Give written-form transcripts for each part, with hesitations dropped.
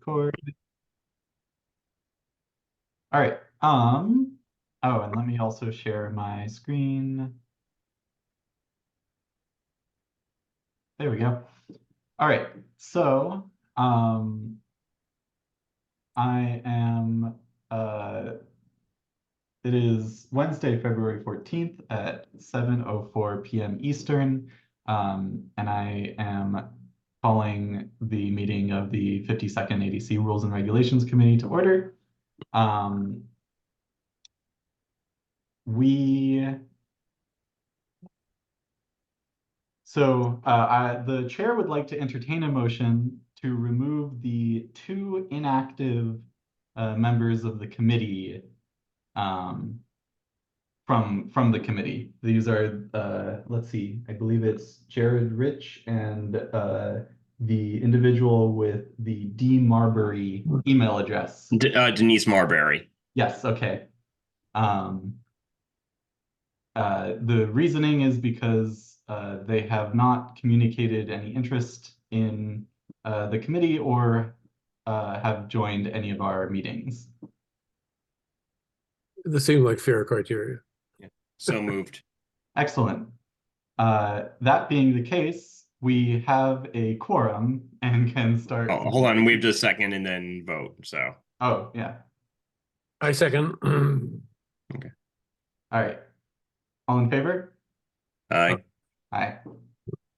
record. All right. Oh, and let me also share my screen. There we go. All right. So, I am it is Wednesday, February 14th at 7:04 p.m. Eastern. And I am calling the meeting of the 52nd ADC Rules and Regulations Committee to order. The chair would like to entertain a motion to remove the two inactive members of the committee from the committee. These are, let's see, I believe it's Jared Rich and the individual with the D. Marbury email address. Denise Marbury. Yes, okay. The reasoning is because they have not communicated any interest in the committee or have joined any of our meetings. This seems like fair criteria. Yeah. So moved. Excellent. That being the case, we have a quorum and can start. Oh, hold on. We have to second and then vote. So. Oh, yeah. I second. Okay. All right. All in favor? Aye. Aye.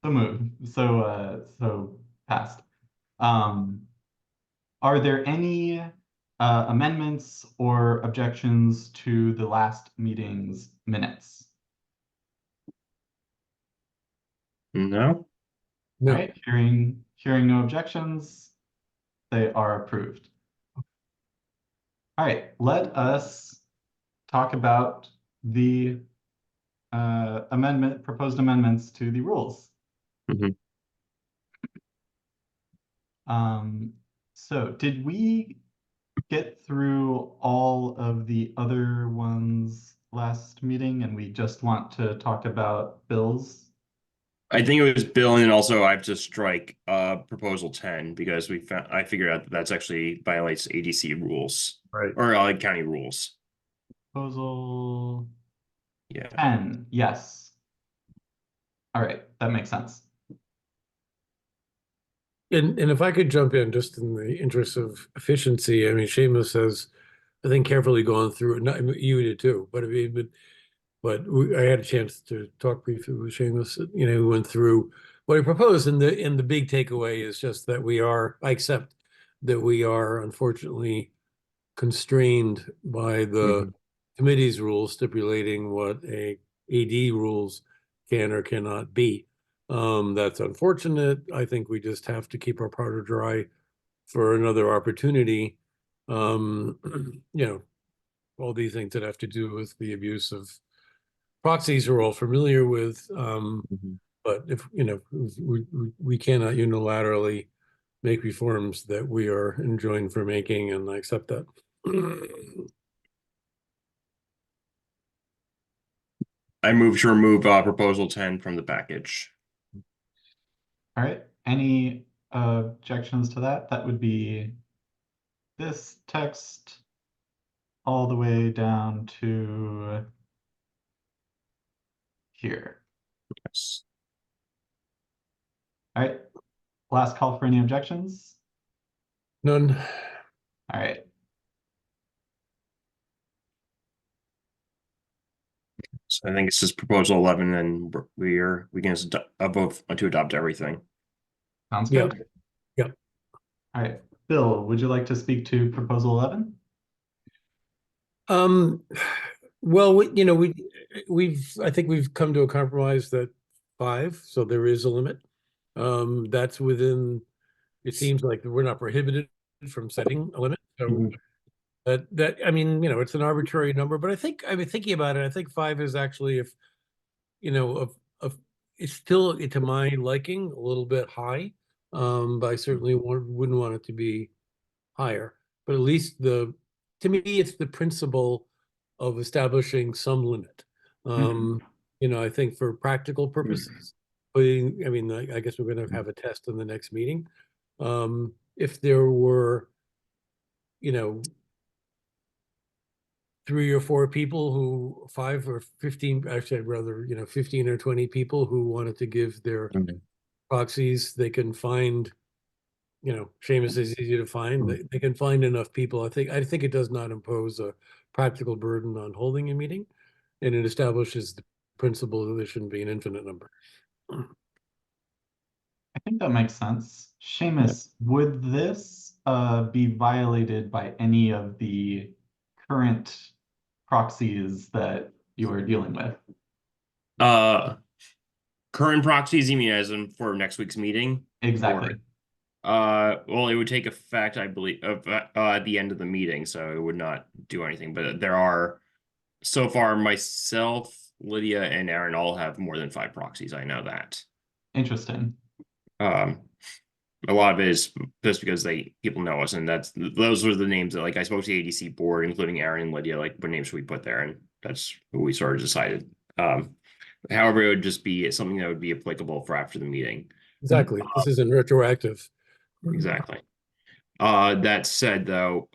So moved. So passed. Are there any amendments or objections to the last meeting's minutes? No. No. All right. Hearing no objections, they are approved. All right. Let us talk about the proposed amendments to the rules. Mm-hmm. So did we get through all of the other ones last meeting and we just want to talk about bills? I think it was Bill, and then also I have to strike proposal 10 because I figured out that that's actually violates ADC rules, Right. or county rules. Proposal 10, yes. All right, that makes sense. And if I could jump in just in the interest of efficiency, I mean, Seamus has, I think, carefully gone through it. Not you did too, but I mean, I had a chance to talk briefly with Seamus. We went through what he proposed, and the big takeaway is just that I accept that we are unfortunately constrained by the committee's rules stipulating what AD rules can or cannot be. That's unfortunate. I think we just have to keep our powder dry for another opportunity. All these things that have to do with the abuse of proxies we're all familiar with. But if we cannot unilaterally make reforms that we are enjoined for making, and I accept that. I move to remove proposal 10 from the package. All right, any objections to that? That would be this text all the way down to here. Yes. All right, last call for any objections? None. All right. So I think it's just proposal 11, and we can vote to adopt everything. Sounds good. Yeah. All right, Bill, would you like to speak to proposal 11? Well, I think we've come to a compromise that 5, so there is a limit. That's within. It seems like we're not prohibited from setting a limit. So that I mean, it's an arbitrary number, but I think I've been thinking about it. I think 5 is actually, it's still to my liking a little bit high. But I certainly wouldn't want it to be higher. But at least to me, it's the principle of establishing some limit. I think for practical purposes, I guess we're going to have a test in the next meeting. If there were you know, 3 or 4 people who 5 or 15, actually, I'd rather, 15 or 20 people who wanted to give their proxies, they can find, Seamus is easy to find. They can find enough people. I think it does not impose a practical burden on holding a meeting, and it establishes the principle that there shouldn't be an infinite number. I think that makes sense. Seamus, would this be violated by any of the current proxies that you are dealing with? Current proxies, you mean as in for next week's meeting? Exactly. Well, it would take effect, I believe, at the end of the meeting, so it would not do anything. But there are, so far, myself, Lydia, and Aaron all have more than 5 proxies. I know that. Interesting. A lot of it is just because people know us, and those were the names that, like, I spoke to the ADC board, including Aaron and Lydia, like, what names should we put there, and that's who we sort of decided. However, it would just be something that would be applicable for after the meeting. Exactly. This isn't retroactive. Exactly. That said, though,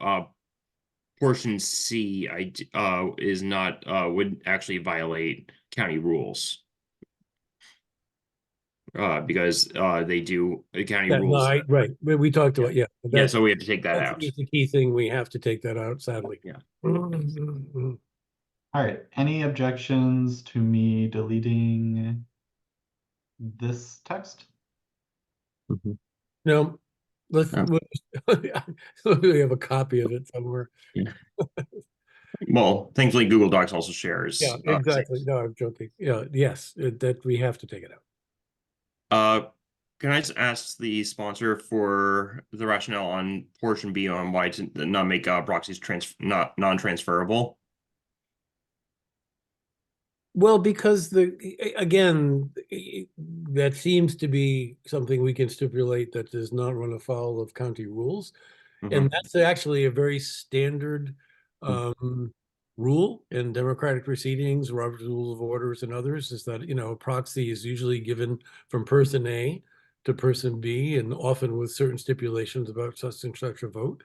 portion C is not would actually violate county rules. Because they do county Yeah, no, rules. right. We talked about, yeah. Yeah, so we have to take that out. That's the key thing. We have to take that out, sadly. Yeah. All right. Any objections to me deleting this text? No, let's, Oh. we have a copy of it somewhere. Yeah. Well, thankfully, Google Docs also shares. Yeah, exactly. No, I'm joking. Yeah, yes, that we have to take it out. Can I just ask the sponsor for the rationale on portion B on why to not make proxies non-transferable? Well, because again, that seems to be something we can stipulate that does not run afoul of county rules. And that's actually a very standard rule in democratic proceedings, Robert's Rules of Orders and others, is that, a proxy is usually given from person A to person B, and often with certain stipulations about such and such a vote.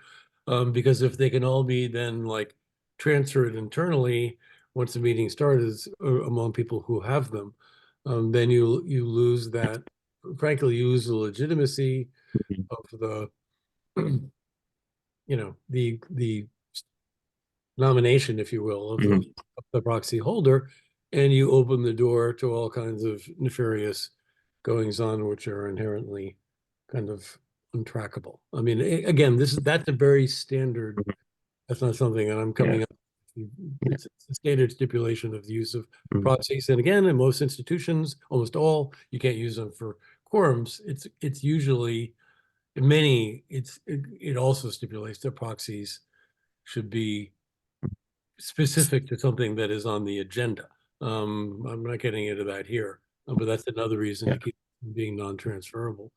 Because if they can all be then like transferred internally once the meeting starts among people who have them, then you lose that, frankly, you lose the legitimacy of the the nomination, if you will, of the proxy holder, and you open the door to all kinds of nefarious goings on, which are inherently kind of untrackable. I mean, again, that's a very standard. That's not something that I'm coming up. It's a standard stipulation of the use of proxies, and again, in most institutions, almost all, you can't use them for quorums. It's usually it also stipulates that proxies should be specific to something that is on the agenda. I'm not getting into that here, but that's another reason to keep being non-transferable.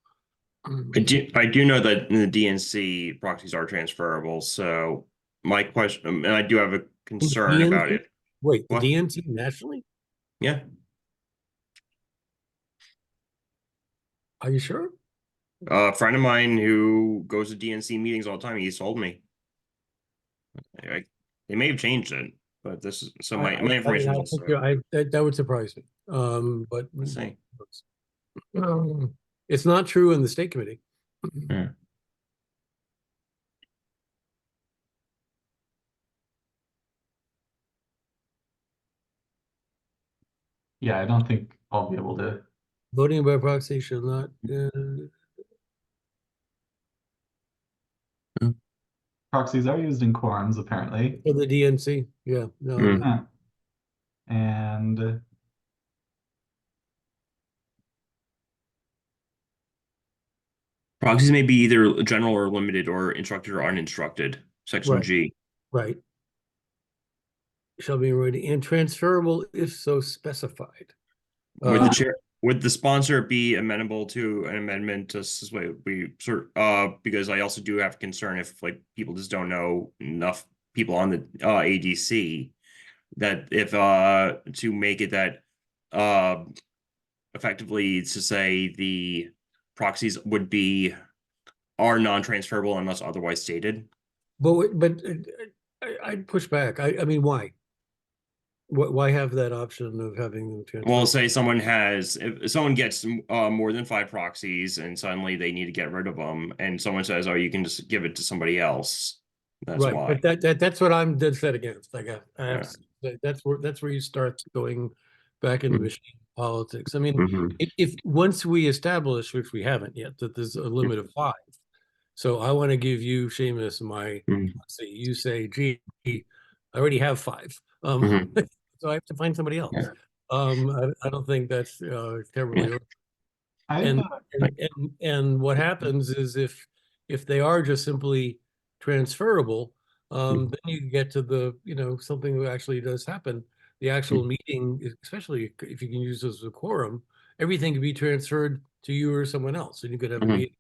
I do know that the DNC proxies are transferable. So my question, and I do have a concern about it. Wait, the DNC nationally? Yeah. Are you sure? A friend of mine who goes to DNC meetings all the time, he's told me. They may have changed it, but this is so my information is also. That would surprise me. But let's see. It's not true in the state committee. Yeah. Yeah, I don't think I'll be able to. Voting by proxy shall not. Proxies are used in quorums, apparently. For the DNC, yeah. No. And proxies may be either general or limited, or instructed or uninstructed. Section G. Right. Shall be ready and transferable if so specified. Would the sponsor be amenable to an amendment to because I also do have concern if like people just don't know enough people on the ADC that if to make it that effectively to say the proxies are non-transferable unless otherwise stated. I'd push back. I mean, why? Why have that option of having them transfer? Well, say someone has, if someone gets more than 5 proxies and suddenly they need to get rid of them, and someone says, "Oh, you can just give it to somebody else." That's Right, why. but that's what I'm dead set against. I have Yeah. to say, that's where you start going back into Mhm. machine politics. I mean, Mhm. if once we establish, which we haven't yet, that there's a limit of 5. So I want to give you, Seamus, my Mhm. proxy. You say, gee, I already have 5. Mhm. So I have to find somebody else. Yeah. I don't think that's terribly. Yeah. I've And, Like, and what happens is if they are just simply transferable, Mhm. then you get to the, something that actually does happen. The actual meeting, especially if you can use this as a quorum, everything can be transferred to you or someone else, and you could have a Mhm. meeting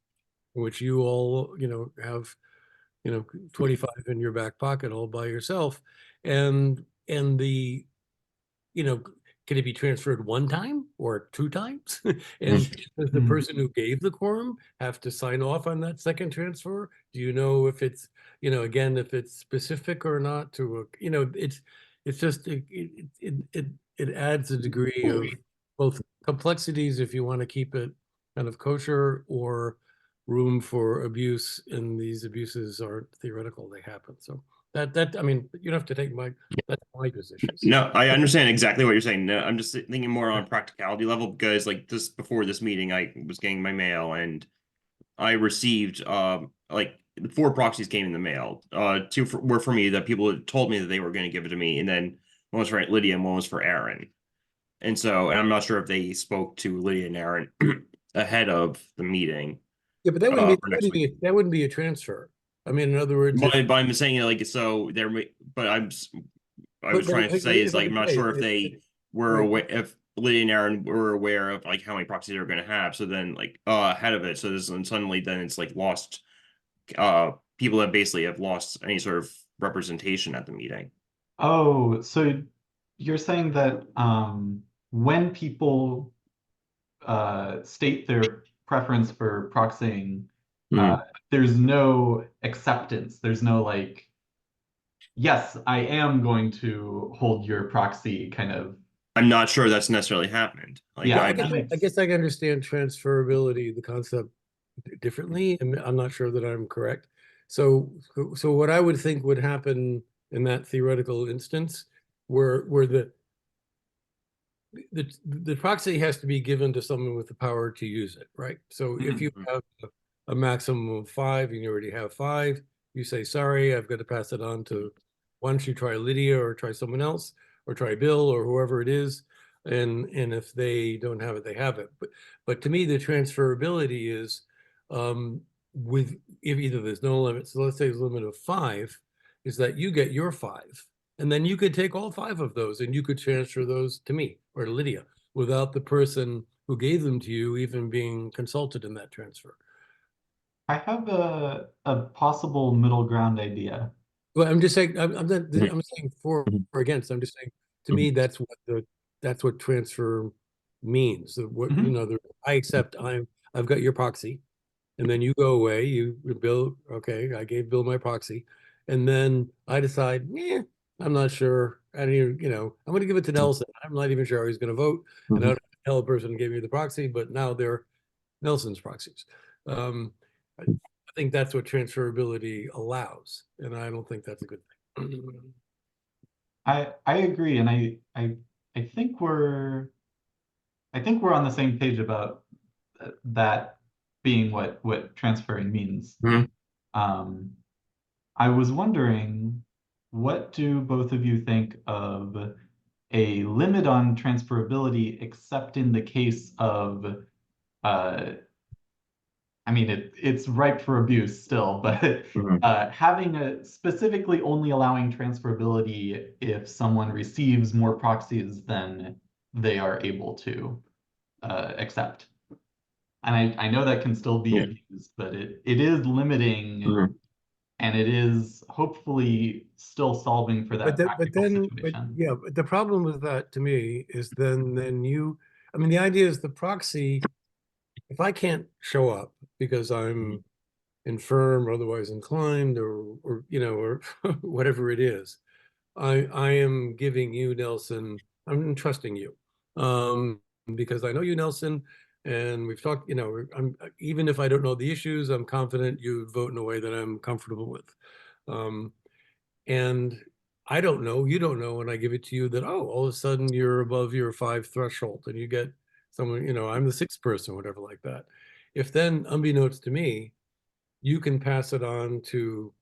in which you all, have, 25 in your back pocket all by yourself. And the, you know, can it be transferred 1 time or 2 times? And does the Hmm. person who gave the quorum have to sign off on that second transfer? Do you know if it's, again, if it's specific or not to, it's just, it adds a degree of both complexities if you want to keep it kind of kosher, or room for abuse, and these abuses aren't theoretical, they happen. So I mean, you don't have to take that's my position. No, I understand exactly what you're saying. No, I'm just thinking more on a practicality level because, like, just before this meeting, I was getting my mail and I received like 4 proxies came in the mail. 2 were for me that people had told me that they were going to give it to me, and then one was for Lydia and one was for Aaron. And I'm not sure if they spoke to Lydia and Aaron ahead of the meeting Yeah, but that wouldn't be, for next week. that wouldn't be a transfer. I mean, in other words, But I'm saying, like, so there, but I was trying to say is, like, I'm not sure if they were right, aware, if Lydia and Aaron were aware of, like, how many proxies they were going to have. So then, like, ahead of it, so this, and suddenly then it's like lost. People that basically have lost any sort of representation at the meeting. Oh, so you're saying that when people state their preference for proxying, uh, Mhm. there's no acceptance. There's no like, yes, I am going to hold your proxy kind of. I'm not sure that's necessarily happened. Like, Yeah, I that makes. guess I can understand transferability, the concept differently, and I'm not sure that I'm correct. So, what I would think would happen in that theoretical instance, where the proxy has to be given to someone with the power to use it, right? So if you Mhm. have a maximum of 5 and you already have 5, you say, sorry, I've got to pass it on to, why don't you try Lydia or try someone else or try Bill or whoever it is. And if they don't have it, they have it. But to me, the transferability is with, if either there's no limit, so let's say there's a limit of 5, is that you get your 5. And then you could take all 5 of those and you could transfer those to me or to Lydia without the person who gave them to you even being consulted in that transfer. I have a possible middle ground idea. Well, I'm just saying, I'm not, Mhm. I'm saying for Mhm. or against. I'm just saying, to Mhm. me, that's what transfer means. What, Mhm. I accept, I've got your proxy, and then you go away, Bill, okay, I gave Bill my proxy. And then I decide, I'm not sure. I don't even, I'm gonna give it to Nelson. I'm not even sure how he's gonna vote. And I Mhm. don't tell the person who gave me the proxy, but now they're Nelson's proxies. I think that's what transferability allows, and I don't think that's a good thing. I agree, and I think we're on the same page about that being what transferring means. Mhm. Um, I was wondering, what do both of you think of a limit on transferability, except in the case of, uh, I mean, it's ripe for abuse still, but Mhm. having a specifically only allowing transferability if someone receives more proxies than they are able to accept. And I know that can still be Yeah. abused, but it is limiting, Mhm. and it is hopefully still solving for that practical But situation. yeah, but the problem with that to me is then I mean, the idea is the proxy, if I can't show up because I'm infirm or otherwise inclined or you know, or whatever it is. I am giving you, Nelson, I'm trusting you. Because I know you, Nelson, and we've talked, you know, I'm even if I don't know the issues, I'm confident you vote in a way that I'm comfortable with. And I don't know, you don't know, and I give it to you that, oh, all of a sudden you're above your 5 threshold and you get someone, you know, I'm the 6th person, whatever like that. If then, unbeknownst to me, you can pass it on to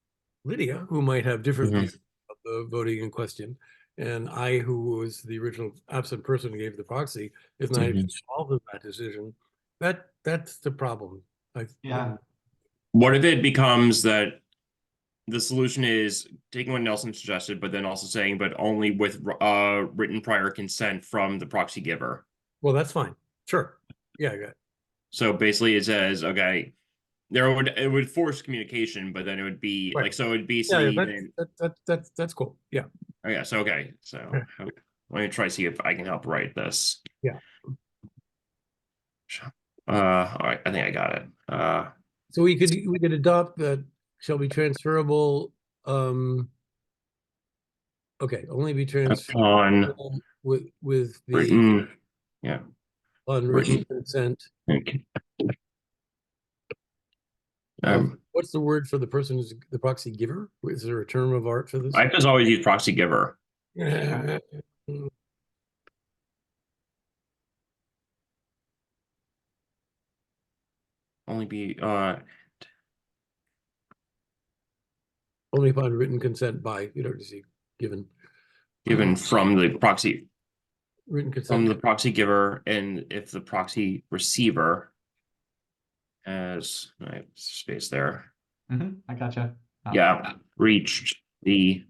Lydia, who might have different Mhm. views of the voting in question, and I, who was the original absent person who gave the proxy, is not Mhm. involved in that decision, that's the problem. Yeah. What if it becomes that the solution is taking what Nelson suggested, but then also saying, but only with written prior consent from the proxy giver? Well, that's fine. Sure. Yeah, I got it. So basically it says, okay, it would force communication, but then it would be Right. like, so it would Yeah, basically yeah, then, that's cool. Yeah. oh yeah, so okay, so Yeah. let me try to see if I can help write this. Yeah. All right, I think I got it. So we could adopt that shall be transferable. Okay, only be transferable Upon with the written, yeah, unwritten written. consent. Okay. What's the word for the person who's the proxy giver? Is there a term of art for this? I just always use proxy giver. Yeah. Only be Only upon written consent by, you don't see given. given from the proxy Written consent. giver, and if the proxy receiver has space there, I gotcha. yeah, reached the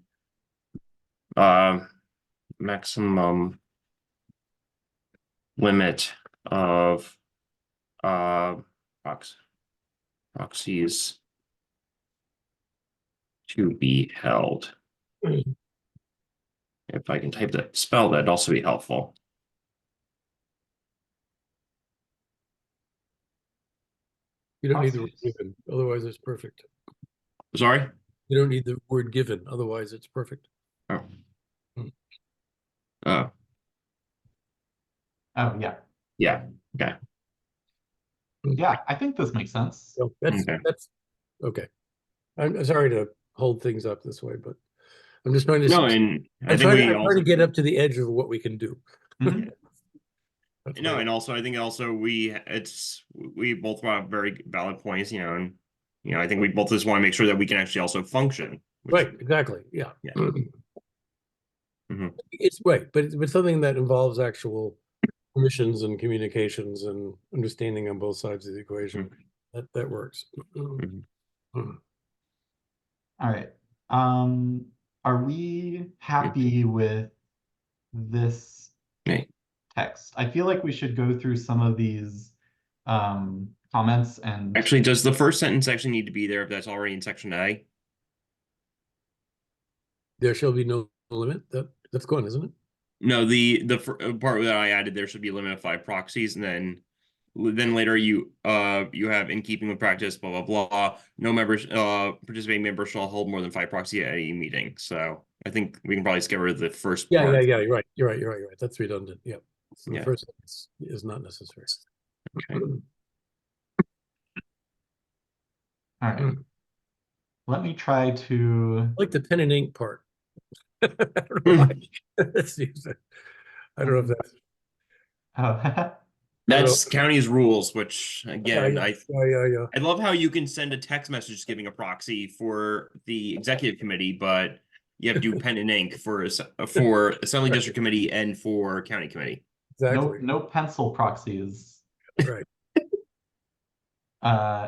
maximum limit of proxies to be held. If I can type that spell, that'd also be helpful. You don't need the word given, otherwise it's perfect. Sorry? You don't need the word given, otherwise it's perfect. Oh. Oh, yeah. Yeah. Okay. Yeah, I think this makes sense. So Okay. that's okay. I'm sorry to hold things up this way, but I'm just trying to. No, and I I'm think trying, we I'm also trying to get up to the edge of what we can do. Mhm. That's no, my- and also I think also we both have very valid points, you know, and I think we both just want to make sure that we can actually also function. Right, exactly. Yeah. Yeah. Mhm. It's right, but it's something that involves actual permissions and communications and understanding on both sides of the equation. That works. Mhm. Mm. All right. Are we happy with this Okay. text? I feel like we should go through some of these comments and Actually, does the first sentence actually need to be there if that's already in section A? There shall be no limit. That's gone, isn't it? No, the part that I added there should be a limit of 5 proxies, and then later you have in keeping with practice, blah blah blah. No members participating members shall hold more than 5 proxy at any meeting. So I think we can probably skip rid of the first Yeah, part. yeah. You're right. That's redundant. Yeah. So the Yeah. first sentence is not necessary. Okay. all right. Let me try to I like the pen and ink part. I don't know why. Let's use it. I don't know if that's oh, That's county's rules, which again, yeah. I love how you can send a text message giving a proxy for the executive committee, but you have to do pen and ink for assembly district committee and for county committee. Exactly. no pencil proxies. Right.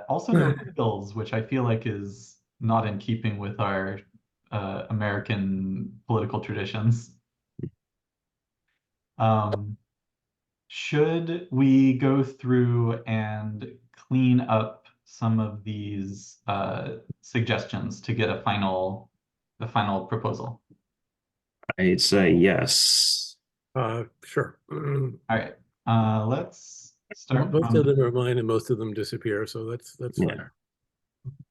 Also no bills, which I feel like is not in keeping with our American political traditions. Should we go through and clean up some of these suggestions to get a final proposal? I'd say yes. Sure. All right. Let's start Most from of them are mine and most of them disappear, so that's Yeah. fine.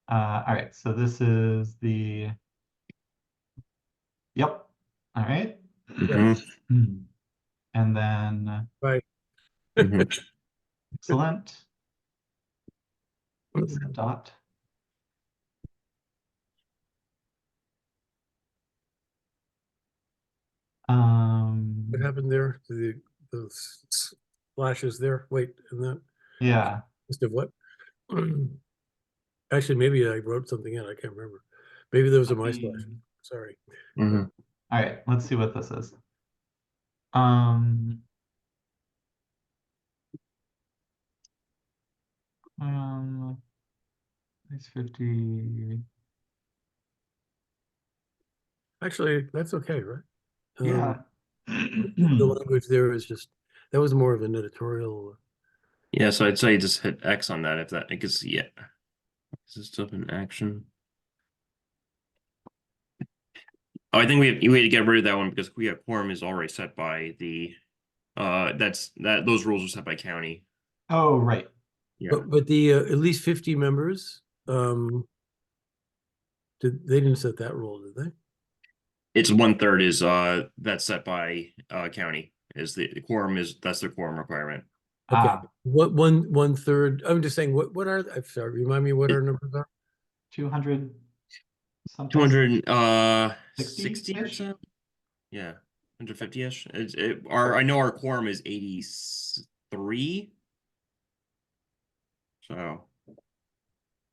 All right, so this is the, yep, all right. Mhm, And then, Right. mhm. excellent. Let's adopt. What happened there to those flashes there? Wait, and that Yeah, list of what? Actually, maybe I wrote something in. I can't remember. Maybe those are let my me, flashes. Sorry. Mhm. all right, let's see what this is. Um, 650. Actually, that's okay, right? Yeah. The language there is just that was more of an editorial. Yeah, so I'd say just hit X on that if that, I guess, yeah. Is this stuff in action? Oh, I think we had to get rid of that one because quorum is already set by the, those rules are set by county. Oh, right. Yeah. But the at least 50 members, they didn't set that rule, did they? It's 1/3 is, that's set by, county, is the quorum is, that's the quorum requirement. Okay. Ah, What one third? I'm just saying. What are? I'm sorry. Remind me what our numbers are. 200 something, 200, 60-ish? 60%? Yeah, 150-ish. I know our quorum is 83. So,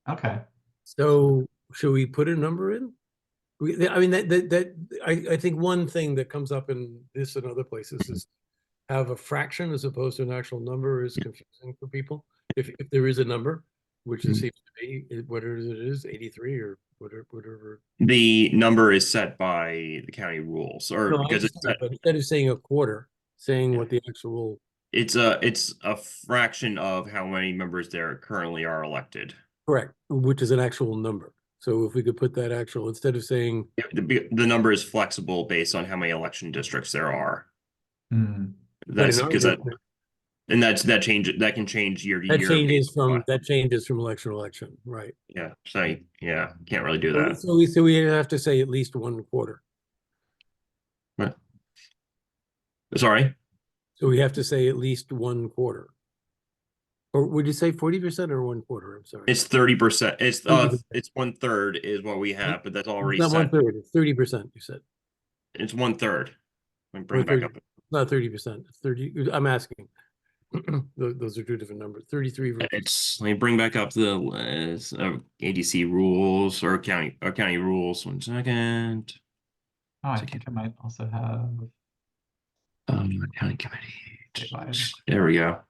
Okay. So should we put a number in? I mean I think one thing that comes up in this and other places is have a fraction as opposed to an actual number is confusing for people. If there is a number, which it Mhm. seems to be, whatever it is, 83 or whatever. The number is set by the county rules, or No, I because it's understand, but instead of saying a quarter, saying what the actual. it's a fraction of how many members there currently are elected. Correct, which is an actual number. So if we could put that actual, instead of saying, The number is flexible based on how many election districts there are. Hmm. but in That's our because case, that can change year to year based on, that changes from election to election, right? yeah. So yeah, can't really do So that. we have to say at least one quarter. But, sorry, So we have to say at least one quarter. Or would you say 40% or one quarter? I'm sorry. it's 30%. It's 30%. it's 1/3 is what we have, but that's It's already not one set. third, it's 30%, you said. It's 1/3. Let me bring Or it back 30, up. not 30%, it's 30, I'm asking. Those are two different numbers, 33 versus. Let me bring back up the list of ADC rules or county rules. 1 second. Oh, I think I might also have County committee. statewide. There we go.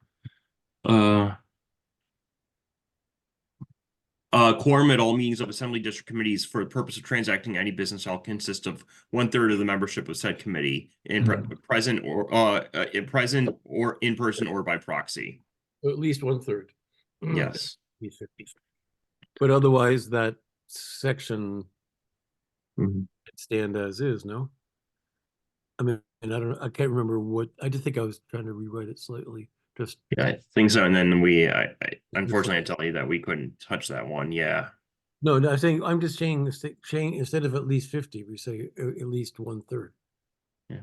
Quorum at all meetings of assembly district committees for the purpose of transacting any business shall consist of 1/3 of the membership of said committee present or in person or by proxy. At least one third. Yes. But otherwise, that section Mhm. could stand as is, no? I mean, I can't remember what, I just think I was trying to rewrite it slightly, just. Yeah, I think so. And then I unfortunately I tell you that we couldn't touch that one. Yeah. No, I'm saying, I'm just saying, instead of at least 50, we say at least one third. Yeah.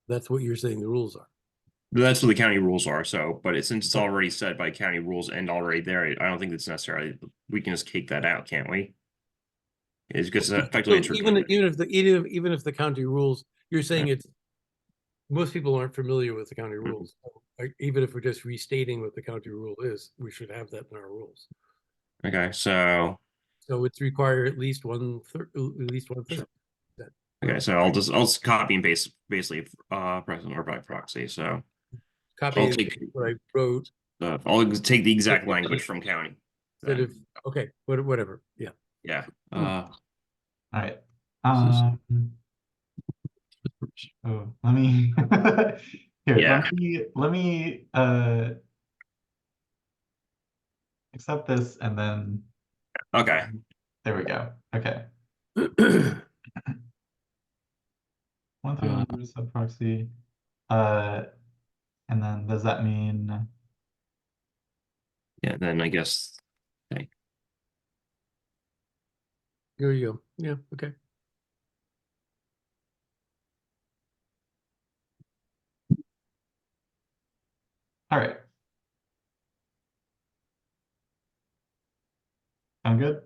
That's what you're saying the rules are. That's what the county rules are. So, but since it's Okay. already set by county rules and already there, I don't think it's necessarily, we can just kick that out, can't we? It's because effectively So it's even if the county rules, you're saying it's, most people aren't familiar with the county rules. Like, even if we're just restating what the county rule is, we should have that in our rules. okay. So So it's required at least one third, at least one third. okay, so I'll just copy and paste basically present or by proxy. So Copy and paste what I wrote I'll take the exact language from county. instead of, okay, whatever, yeah. Yeah. All right. This is- Oh, let me here, Yeah. let me accept this and then Okay. there we go. Okay. 131 sub proxy. And then does that mean Yeah, then I guess okay. There you go. Yeah, okay. All right. Sound good?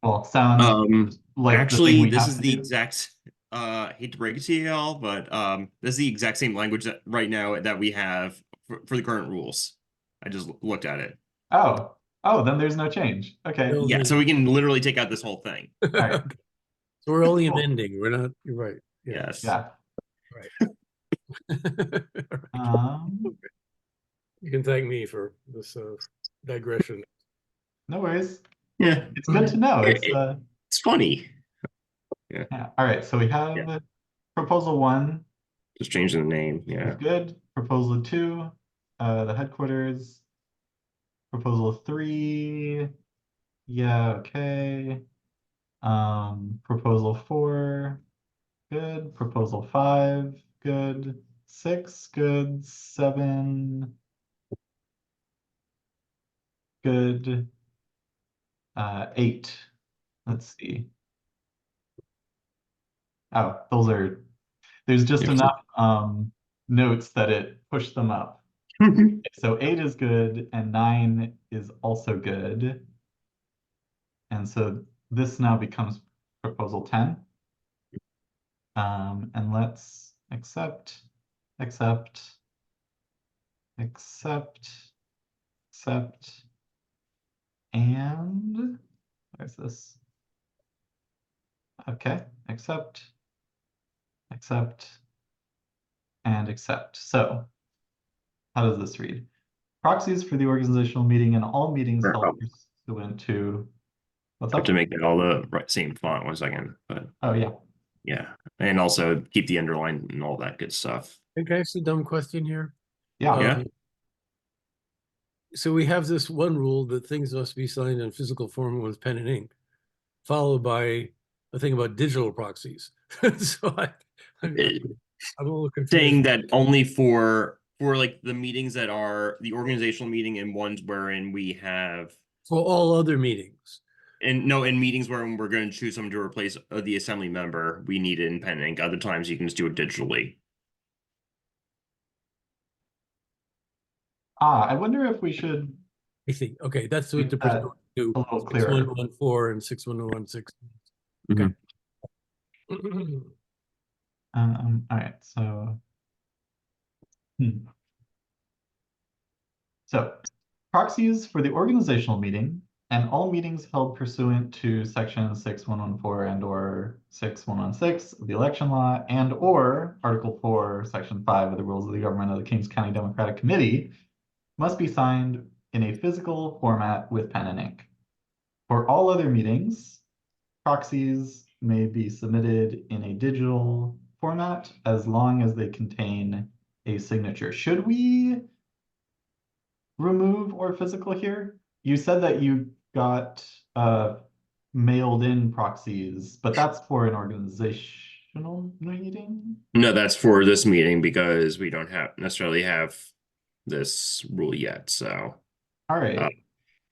Well, sounds like the thing Actually, we this have is to the do. exact hate to break it to you all, but this is the exact same language that right now that we have for the current rules. I just looked at it. Oh, then there's no change. Okay. No, Yeah, so we can literally take out this whole thing. All right. Okay. So we're only Cool. amending. We're not, you're right. Yeah. Yes. Yeah. Um, You can thank me for this digression. no worries. Yeah. It's good to know. It's funny. Yeah. All right. So we have proposal 1 Just changing the name. is Yeah. good. Proposal 2, the headquarters. Proposal 3, yeah, okay. Proposal 4, good. Proposal 5, good. 6, good. 7, good. 8, let's see. Oh, there's just Yeah. enough notes that it pushed them up. So 8 is good and 9 is also good. And so this now becomes proposal 10. And let's accept, and where's this? Okay, accept, and accept. So how does this read? Proxies for the organizational meeting and all meetings Sure. held pursuant to, what's Have up? to make it all the same font. 1 second, but Oh, yeah. yeah, and also keep the underline and all that good stuff. Can I ask a dumb question here? Yeah. Yeah. So we have this one rule that things must be signed in physical form with pen and ink, followed by a thing about digital proxies. So I'm a little confused. Saying that only for like the meetings that are the organizational meeting and ones wherein we have For all other meetings. in meetings where we're going to choose someone to replace the assembly member, we need it in pen and ink. Other times you can just do it digitally. I wonder if we should I think, okay, that's what make the that person do. a little clearer. 6114 and 61016. Okay. All right, so so proxies for the organizational meeting and all meetings held pursuant to section 6114 and or 6116 of the election law and or article 4 section 5 of the rules of the government of the Kings County Democratic Committee must be signed in a physical format with pen and ink. For all other meetings, proxies may be submitted in a digital format as long as they contain a signature. Should we remove or physical here? You said that you got mailed in proxies, but that's for an organizational meeting? No, that's for this meeting because we don't necessarily have this rule yet. So All right.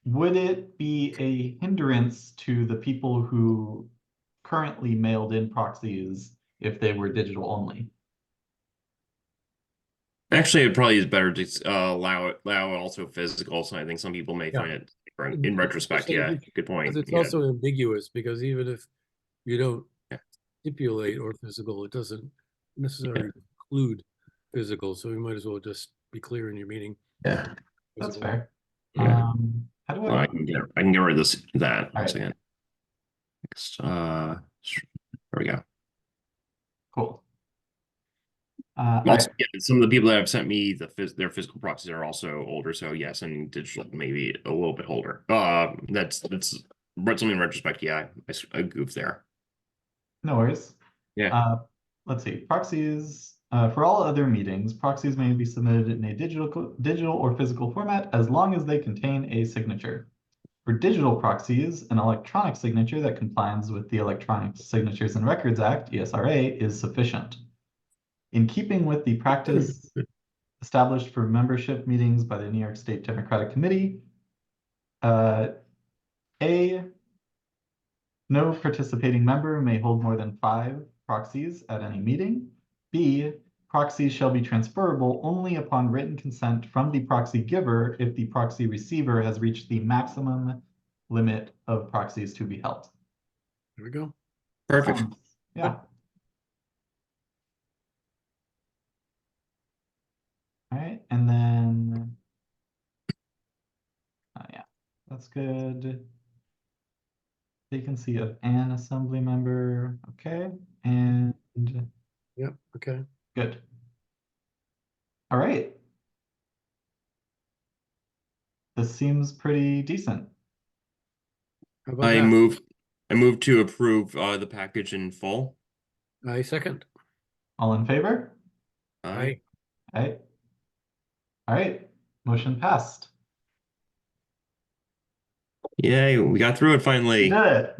Would it be a hindrance to the people who currently mailed in proxies if they were digital only? actually, it probably is better to allow it also physical. So I think some people may find it different in retrospect. Yeah, good point. It's Yeah. also ambiguous because even if you don't Yeah. stipulate or physical, it doesn't necessarily include physical. So you might as well just be clear in your meening. Yeah. That's Physical. fair. Yeah. How do Well, I can get rid of that All once right. again. Next, there we go. Cool. All right. Also, yeah, some of the people that have sent me their physical proxies are also older, so yes, and digital maybe a little bit older. That's something in retrospect. Yeah, I goofed there. No worries. Yeah. Let's see. Proxies. For all other meetings, proxies may be submitted in a digital or physical format as long as they contain a signature. For digital proxies, an electronic signature that complies with the Electronic Signatures and Records Act, ESRA, is sufficient. In keeping with the practice established for membership meetings by the New York State Democratic Committee, A, No participating member may hold more than 5 proxies at any meeting. B, proxies shall be transferable only upon written consent from the proxy giver if the proxy receiver has reached the maximum limit of proxies to be held. There we go. Perfect. Yeah. All right, and then, yeah, that's good. Vacancy of an assembly member, okay, and Yep, okay. good. All right. This seems pretty decent. How about I that? move to approve the package in full. I second. All in favor? Aye. Aye. All right, motion passed. Yay, we got through it We finally. did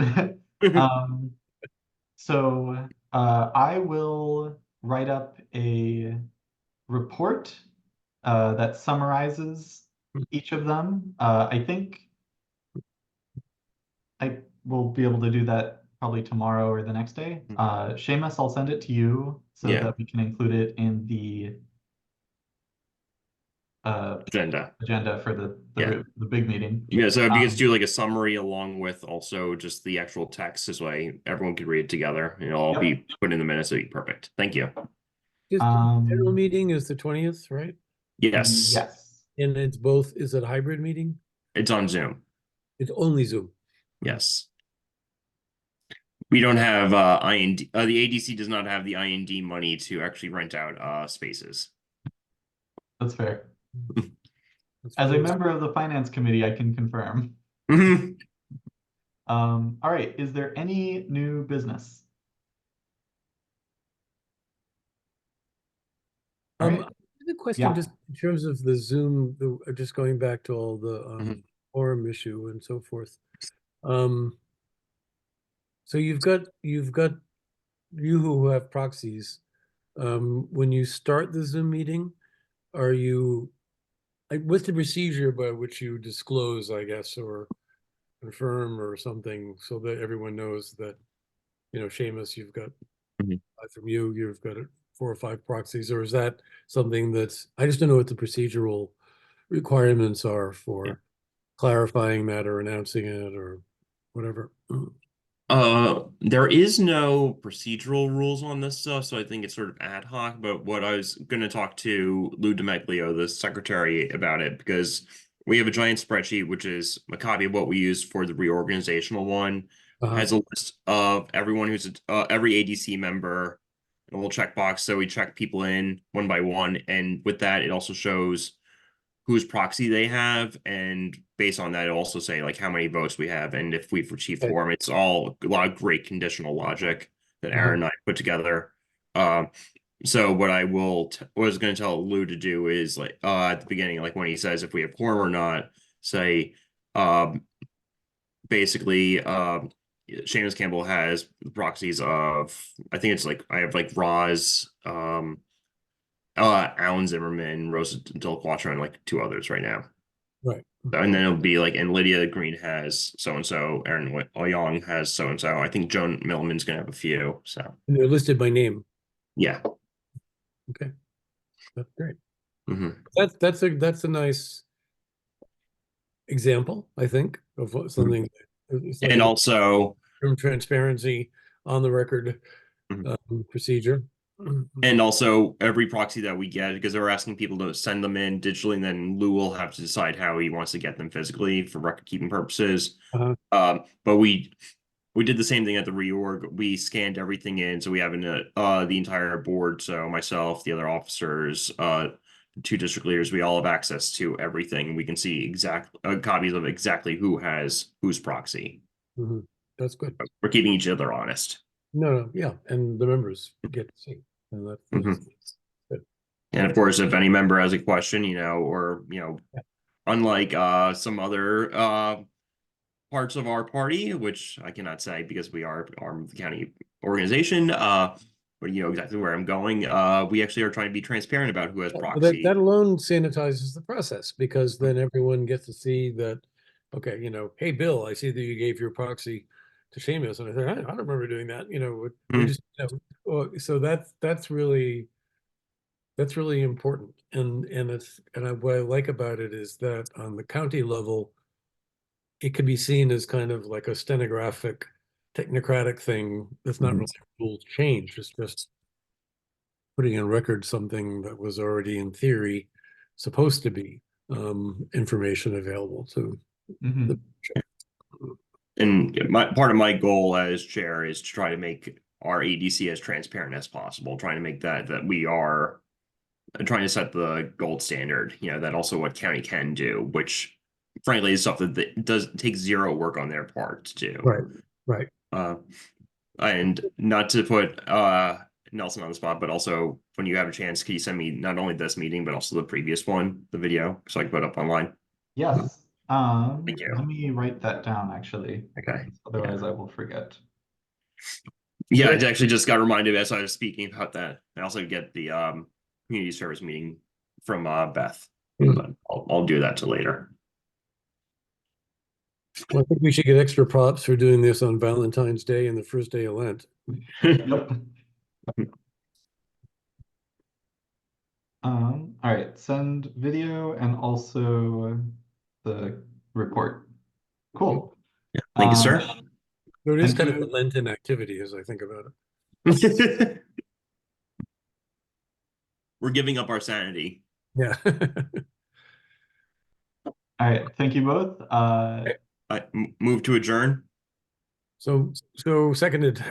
it. So I will write up a report that summarizes each of them. I think I will be able to do that probably tomorrow or the next day. Seamus, I'll send it to you so Yeah. that we can include it in the Agenda. agenda for the Yeah. the big meeting. Yeah, so if you guys do like a summary along with also just the actual text, this way everyone can read it together. It'll all Yep. be put in the minutes. It'll be perfect. Thank you. Just the general meeting is the 20th, right? Yes, Yes. And it's both, is it a hybrid meeting? it's on Zoom. It's only Zoom. Yes. We don't have IND. The ADC does not have the IND money to actually rent out spaces. That's fair. That's As a fine. member of the finance committee, I can confirm. Mhm. All right, is there any new business? All right. The question, Yeah. just in terms of the Zoom, just going back to all the Mhm. forum issue and so forth. So you've got you who have proxies. When you start the Zoom meeting, are you like what's the procedure by which you disclose, I guess, or confirm or something so that everyone knows that, you know, Seamus, you've got Mhm. from you, you've got 4 or 5 proxies, or is that something that's, I just don't know what the procedural requirements are for Yeah. clarifying that or announcing it or whatever. There is no procedural rules on this stuff, so I think it's sort of ad hoc. But what I was going to talk to Lou DiMeglio, the secretary, about it, because we have a giant spreadsheet, which is a copy of what we use for the reorganizational one, has a list of everyone who's every ADC member, a little checkbox. So we check people in one by one, and with that, it also shows whose proxy they have, and based on that, it'll also say like how many votes we have and if we've achieved Okay. quorum. It's all a lot of great conditional logic that Aaron and I put together. So what I was going to tell Lou to do is like at the beginning, like when he says if we have quorum or not, say basically Seamus Campbell has the proxies of, I think it's like I have like Roz, Alan Zimmerman, Rosa Del Quattro, and like 2 others right now. Right. And then it'll be like, and Lydia Green has so and so, Aaron Young has so and so. I think Joan Millman's gonna have a few. So And they're listed by name. yeah. Okay. That's great. Mhm. That's a nice example, I think, of something. It's like And also, from transparency on the record procedure. and also every proxy that we get, because they're asking people to send them in digitally, and then Lou will have to decide how he wants to get them physically for record keeping purposes. But we did the same thing at the reorg. We scanned everything in, so we have the entire board. So myself, the other officers, 2 district leaders, we all have access to everything. We can see exact copies of exactly who has whose proxy. That's good. We're keeping each other honest. No, yeah, and the members get to see, and that's good. And of course, if any member has a question, or unlike some other parts of our party, which I cannot say because we are arm of the county organization, but you know exactly where I'm going. We actually are trying to be transparent about who has proxy. That alone sanitizes the process, because then everyone gets to see that, okay, hey, Bill, I see that you gave your proxy to Seamus, and I thought, I don't remember doing that. You know, we Hmm. just, you know, well, so that's really important. And what I like about it is that on the county level, it can be seen as kind of like a stenographic, technocratic thing that's not Mhm. really a rule change. It's just putting on record something that was already in theory supposed to be information available to Mhm. the. And part of my goal as chair is to try to make our ADC as transparent as possible, trying to make that we are trying to set the gold standard, that also what county can do, which frankly is stuff that does take zero work on their part to do. Right, right. And not to put Nelson on the spot, but also when you have a chance, can you send me not only this meeting, but also the previous one, the video, so I can put it up online? Yes. Thank you. Let me write that down actually. Okay. Otherwise I will forget. Yeah, I actually just got reminded as I was speaking about that. I also get the community service meeting from Beth, but I'll do that till later. Well, I think we should get extra props for doing this on Valentine's Day and the first day of Lent. Yep. All right, send video and also the report. Cool. Thank you, sir. So it is Thank kind of a you. Lenten activity as I think about it. We're giving up our sanity. Yeah. All right, thank you both. Move to adjourn. So seconded.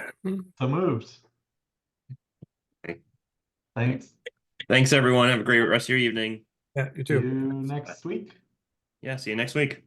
So moved. Okay. Thanks. Thanks, everyone. Have a great rest of your evening. Yeah, you See you too. next week. Yeah, see you next week.